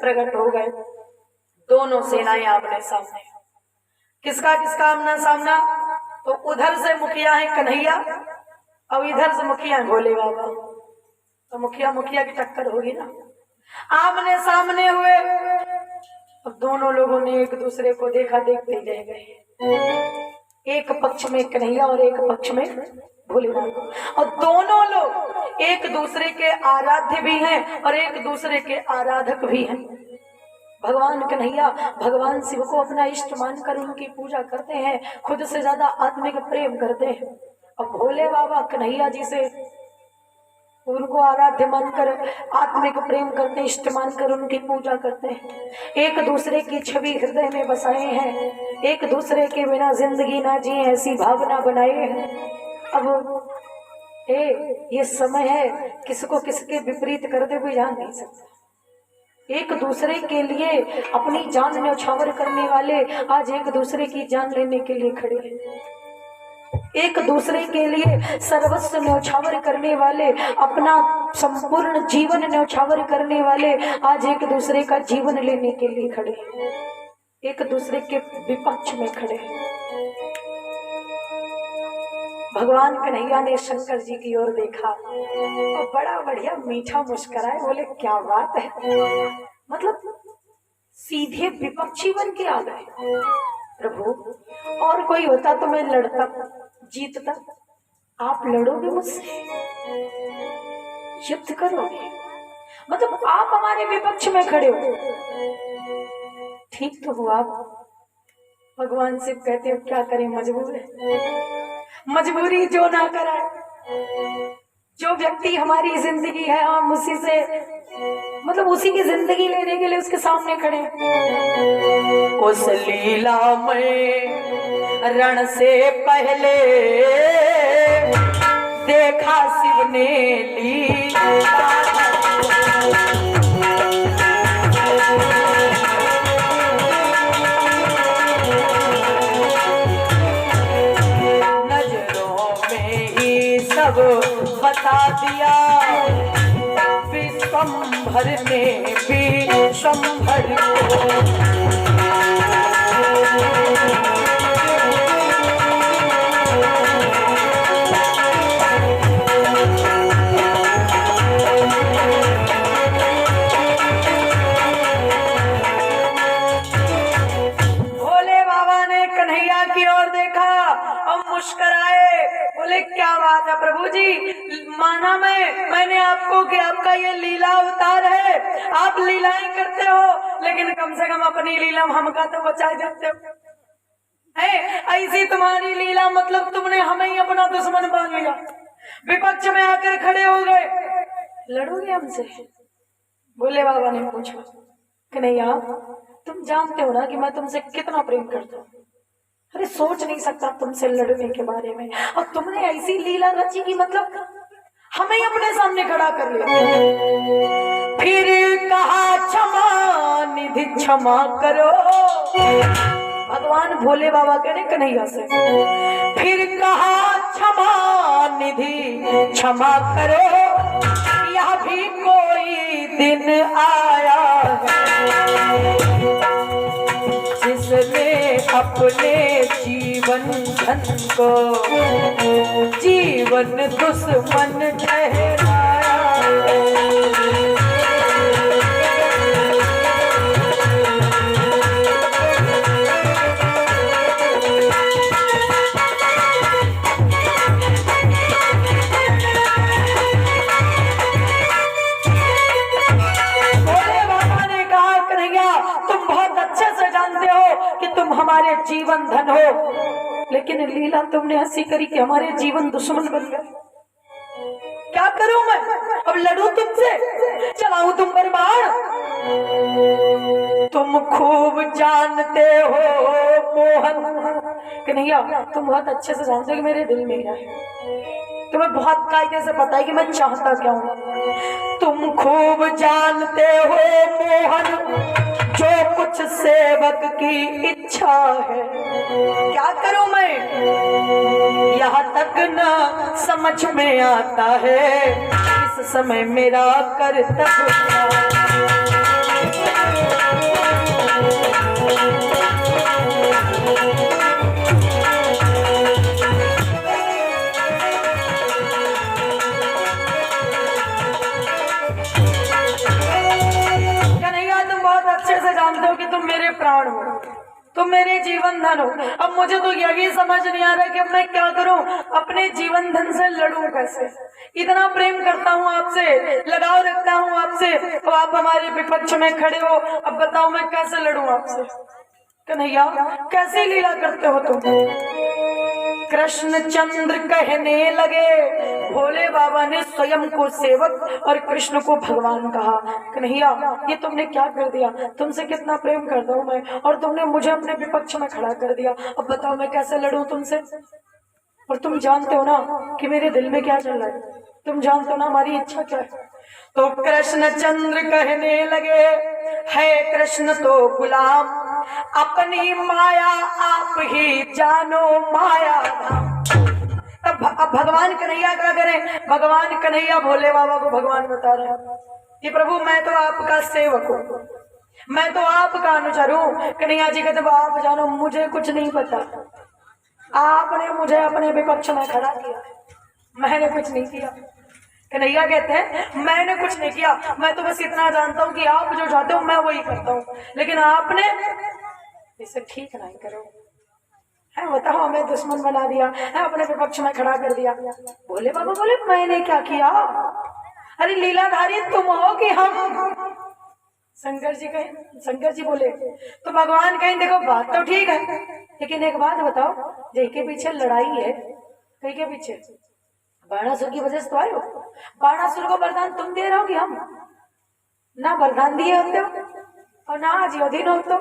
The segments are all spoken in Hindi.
प्रकट हो गए। दोनों सेनाएं आमने सामने। किसका किसका आमना सामना? तो उधर से मुखिया है कन्हैया और इधर से मुखिया है भोले बाबा। तो मुखिया मुखिया की टक्कर होगी ना। आमने सामने हुए। अब दोनों लोगों ने एक दूसरे को देखा, देखते ही रह गए। एक पक्ष में कन्हैया और एक पक्ष में भोले बाबा, और दोनों लोग एक दूसरे के आराध्य भी हैं और एक दूसरे के आराधक भी हैं। भगवान कन्हैया भगवान शिव को अपना इष्ट मानकर उनकी पूजा करते हैं, खुद से ज्यादा आत्मिक प्रेम करते हैं। और भोले बाबा कन्हैया जी से उनको आराध्य मानकर आत्मिक प्रेम करते, इष्ट मानकर उनकी पूजा करते हैं। एक दूसरे की छवि हृदय में बसाए हैं, एक दूसरे के बिना जिंदगी ना जिए ऐसी भावना बनाए हैं। अब ये समय है, किसको किसके विपरीत करते हुए जान नहीं सकता। एक दूसरे के लिए अपनी जान न्यौछावर करने वाले आज एक दूसरे की जान लेने के लिए खड़े हैं। एक दूसरे के लिए सर्वस्व न्यौछावर करने वाले, अपना संपूर्ण जीवन न्यौछावर करने वाले आज एक दूसरे का जीवन लेने के लिए खड़े हैं, एक दूसरे के विपक्ष में खड़े हैं। भगवान कन्हैया ने शंकर जी की ओर देखा और बड़ा बढ़िया मीठा मुस्कुराए, बोले क्या बात है। मतलब सीधे विपक्षी बन के आ गए। प्रभु और कोई होता तो मैं लड़ता, जीतता, आप लड़ोगे मुझसे, युद्ध करोगे, मतलब आप हमारे विपक्ष में खड़े हो। ठीक तो हुआ। भगवान से कहते हो क्या करें, मजबूर है। मजबूरी जो ना कराए, जो व्यक्ति हमारी जिंदगी है हम उसी से, मतलब उसी की जिंदगी लेने के लिए उसके सामने खड़े। उस लीला में रण से पहले देखा शिव ने लीला, सब बता दिया, विश्वंभर ने विश्वंभर को। भोले बाबा ने कन्हैया की ओर देखा और मुस्कुराए, बोले क्या बात है प्रभु जी, माना मैंने आपको कि आपका ये लीला अवतार है, आप लीलाएं करते हो, लेकिन कम से कम अपनी लीला हमका तो बचा देते हो। है ऐसी तुम्हारी लीला, मतलब तुमने हमें ही अपना दुश्मन मान लिया, विपक्ष में आकर खड़े हो गए, लड़ोगे हमसे? भोले बाबा ने पूछा, कन्हैया तुम जानते हो ना कि मैं तुमसे कितना प्रेम करता हूँ, अरे सोच नहीं सकता तुमसे लड़ने के बारे में, और तुमने ऐसी लीला रची कि मतलब हमें अपने सामने खड़ा कर लिया। फिर कहा क्षमा निधि क्षमा करो, भगवान भोले बाबा कह रहे कन्हैया से, फिर कहा क्षमा निधि क्षमा करो, यह भी कोई दिन आया जिसने अपने जीवन धन को जीवन दुश्मन ठहराया। तुम हमारे जीवन धन हो, लेकिन लीला तुमने ऐसी करी कि हमारे जीवन दुश्मन बन गए। क्या करूं मैं, अब लड़ूं तुमसे, चलाऊं तुम पर बाण? तुम खूब जानते हो मोहन, कन्हैया तुम बहुत अच्छे से जानते हो कि मेरे दिल में क्या है, तुम्हें बहुत कायदे से पता है कि मैं चाहता क्या हूं। तुम खूब जानते हो मोहन जो कुछ सेवक की इच्छा है, क्या करूं मैं, यहाँ तक न समझ में आता है इस समय मेरा कर्तव्य। जानते हो कि तुम मेरे प्राण हो, तुम मेरे जीवन धन हो। अब मुझे तो यही समझ नहीं आ रहा कि अब मैं क्या करूं, अपने जीवन धन से लड़ूं कैसे। इतना प्रेम करता हूं आपसे, लगाव रखता हूं आपसे, तो आप हमारे विपक्ष में खड़े हो। अब बताओ मैं कैसे लड़ूं आपसे। कन्हैया कैसी लीला करते हो तुम। कृष्ण चंद्र कहने लगे, भोले बाबा ने स्वयं को सेवक और कृष्ण को भगवान कहा। कन्हैया ये तुमने क्या कर दिया, तुमसे कितना प्रेम करता हूँ मैं, और तुमने मुझे अपने विपक्ष में खड़ा कर दिया। अब बताओ मैं कैसे लड़ूं तुमसे। और तुम जानते हो ना कि मेरे दिल में क्या चल रहा है, तुम जानते हो ना हमारी इच्छा क्या है। तो कृष्ण चंद्र कहने लगे, है कृष्ण तो गुलाम, अपनी माया आप ही जानो माया। अब भगवान कन्हैया क्या करें, भगवान कन्हैया भोले बाबा को भगवान बता रहे हैं कि प्रभु मैं तो आपका सेवक हूँ, मैं तो आपका अनुचर हूँ। कन्हैया जी कहते आप जानो मुझे कुछ नहीं पता, आपने मुझे अपने विपक्ष में खड़ा किया, मैंने कुछ नहीं किया। कन्हैया कहते हैं मैंने कुछ नहीं किया, मैं तो बस इतना जानता हूँ कि आप जो चाहते हो मैं वही करता हूँ, लेकिन आपने इसे ठीक नहीं करो है। बताओ हमें दुश्मन बना दिया है, अपने विपक्ष में खड़ा कर दिया। बोले बाबा बोले मैंने क्या किया, अरे लीलाधारी तुम हो कि हम। शंकर जी बोले तो भगवान कहीं देखो बात तो ठीक है, लेकिन एक बात बताओ, जय के पीछे लड़ाई है, कहीं के पीछे बाणासुर की वजह से तो आए हो। बाणासुर को वरदान तुम दे रहे हो कि हम, ना वरदान दिए होते हो और ना आज अधीन होते हो।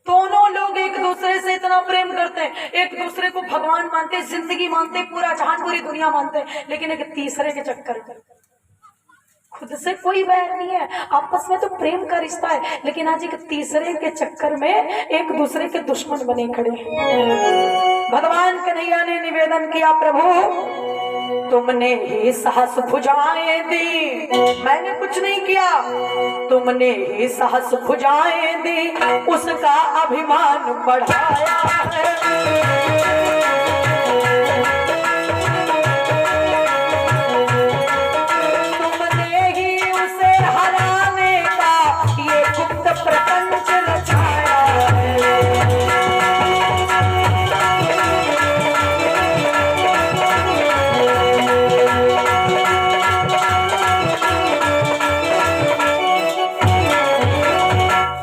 दोनों लोग एक दूसरे से इतना प्रेम करते हैं, एक दूसरे को भगवान मानते, जिंदगी मानते, पूरा जहान पूरी दुनिया मानते, लेकिन एक तीसरे के चक्कर में खुद से कोई बैर नहीं है, आपस में तो प्रेम का रिश्ता है, लेकिन आज एक तीसरे के चक्कर में एक दूसरे के दुश्मन बने खड़े हैं। भगवान कन्हैया ने निवेदन किया प्रभु तुमने ही साहस भुजाएं दी, मैंने कुछ नहीं किया, तुमने ही साहस भुजाएं दी, उसका अभिमान बढ़ाया है। प्रपंच रचाया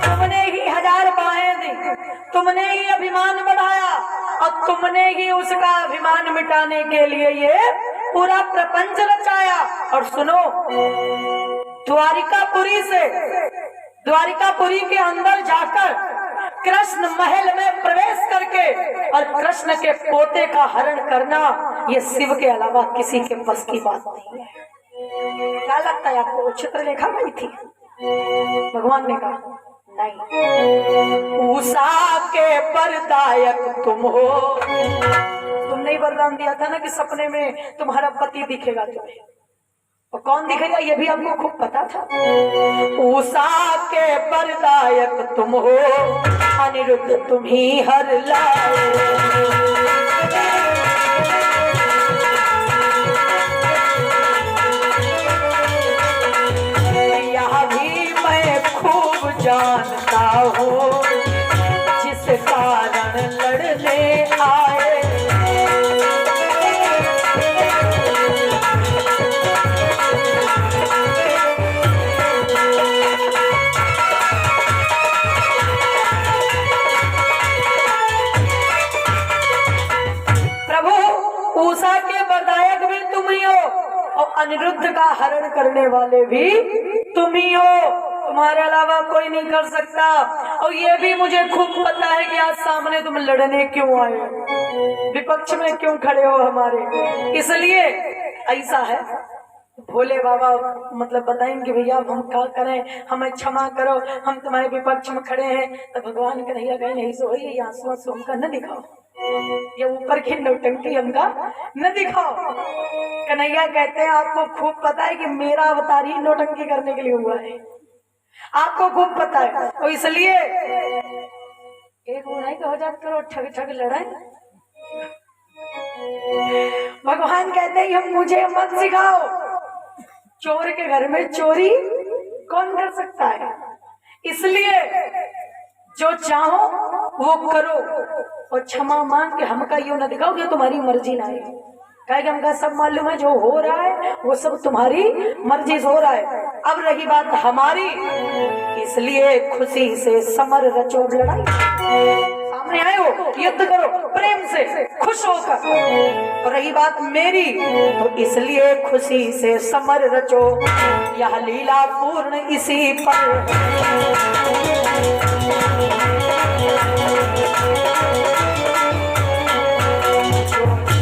तुमने ही 1000 बाहें दी, तुमने ही अभिमान बढ़ाया, और तुमने ही उसका अभिमान मिटाने के लिए ये पूरा प्रपंच रचाया। और सुनो, द्वारिकापुरी के अंदर जाकर कृष्ण महल में प्रवेश करके और कृष्ण के पोते का हरण करना, ये शिव के अलावा किसी के बस की बात नहीं है। क्या लगता है आपको, चित्रलेखा गई थी? भगवान ने कहा नहीं, उषा के वरदायक तुम हो। तुमने ही वरदान दिया था ना कि सपने में तुम्हारा पति दिखेगा तुम्हें, और कौन दिखेगा ये भी आपको खूब पता था। उषा के वरदायक तुम हो, अनिरुद्ध तुम ही हर लाए। यह भी मैं खूब जानता हूँ, जिस कारण लड़ने आए। उषा के वरदायक भी तुम ही हो, और अनिरुद्ध का हरण करने वाले भी तुम ही हो, तुम्हारे अलावा कोई नहीं कर सकता। और ये भी मुझे खूब पता है कि आज सामने तुम लड़ने क्यों आए हो, विपक्ष में क्यों खड़े हो हमारे। इसलिए ऐसा है, भोले बाबा मतलब बताएंगे भैया हम क्या करें, हमें क्षमा करो, हम तुम्हारे विपक्ष में खड़े हैं। तो भगवान कन्हैया कहे नहीं सो ये आंसू आंसू हमका न दिखाओ, ये ऊपर की नौटंकी हमका न दिखाओ। कन्हैया कहते हैं आपको खूब पता है कि मेरा अवतार ही नौटंकी करने के लिए हुआ है, आपको खूब पता है। और इसलिए एक उड़ाई का हो जात करो, ठग ठग लड़ाई। भगवान कहते हैं हम मुझे मत सिखाओ, चोर के घर में चोरी कौन कर सकता है। इसलिए जो चाहो वो करो और क्षमा मांग के हमका यो न दिखाओ कि तुम्हारी मर्जी ना है। कहे कि हमका सब मालूम है, जो हो रहा है वो सब तुम्हारी मर्जी से हो रहा है। अब रही बात हमारी, इसलिए खुशी से समर रचो, लड़ाई सामने आए हो युद्ध करो प्रेम से खुश होकर। और रही बात मेरी, तो इसलिए खुशी से समर रचो, यह लीला पूर्ण इसी पर।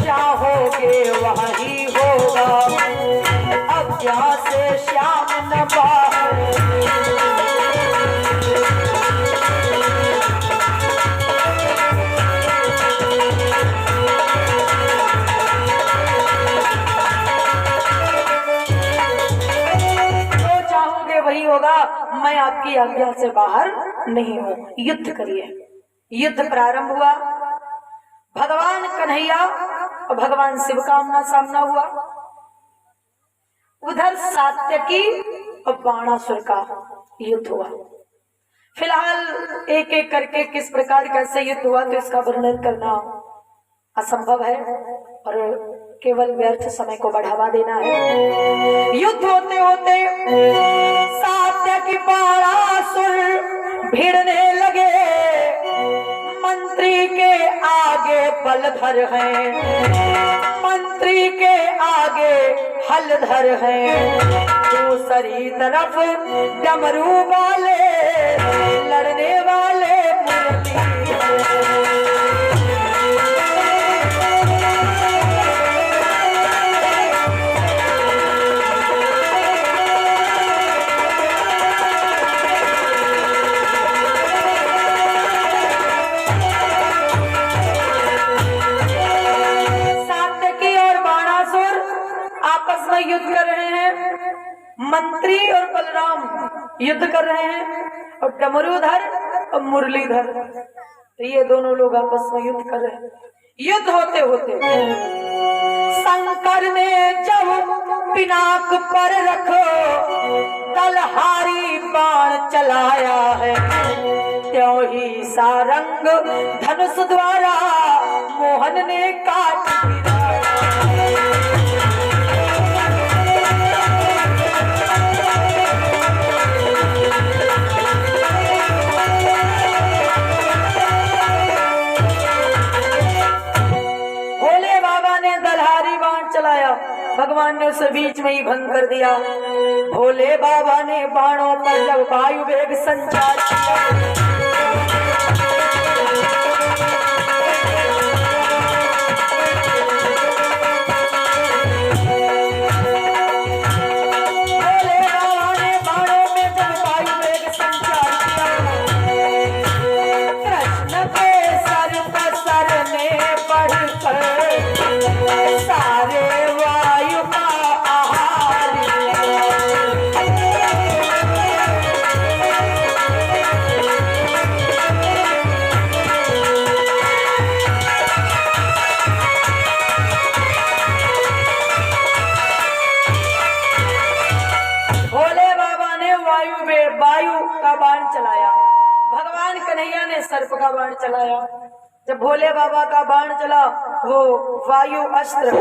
चाहोगे वही होगा, अज्ञा से श्याम न बाहर। वही होगा, मैं आपकी आज्ञा से बाहर नहीं हूं। युद्ध करिए। युद्ध प्रारंभ हुआ, भगवान कन्हैया और भगवान शिव का आमना सामना हुआ। उधर सात्यकी और बाणासुर का युद्ध हुआ। फिलहाल एक एक करके किस प्रकार कैसे युद्ध हुआ तो इसका वर्णन करना असंभव है और केवल व्यर्थ समय को बढ़ावा देना है। युद्ध होते होते सात्यकी बाणासुर भिड़ने लगे, मंत्री के आगे बलधर हैं, मंत्री के आगे हलधर हैं। दूसरी तरफ डमरू वाले लड़ने वाले मुरली हैं। युद्ध कर रहे हैं, मंत्री और बलराम युद्ध कर रहे हैं और डमरूधर और मुरलीधर, तो ये दोनों लोग आपस में युद्ध कर रहे हैं। युद्ध होते होते शंकर ने जब पिनाक पर रखो तलहारी बाण चलाया है, त्यों ही सारंग धनुष द्वारा मोहन ने काट चलाया। भगवान ने उसे बीच में ही भंग कर दिया। भोले बाबा ने बाणों पर जब वायु वेग संचार किया, वायु का बाण चलाया। भगवान कन्हैया ने सर्प का बाण चलाया। जब भोले बाबा का बाण चला वो वायु अस्त्र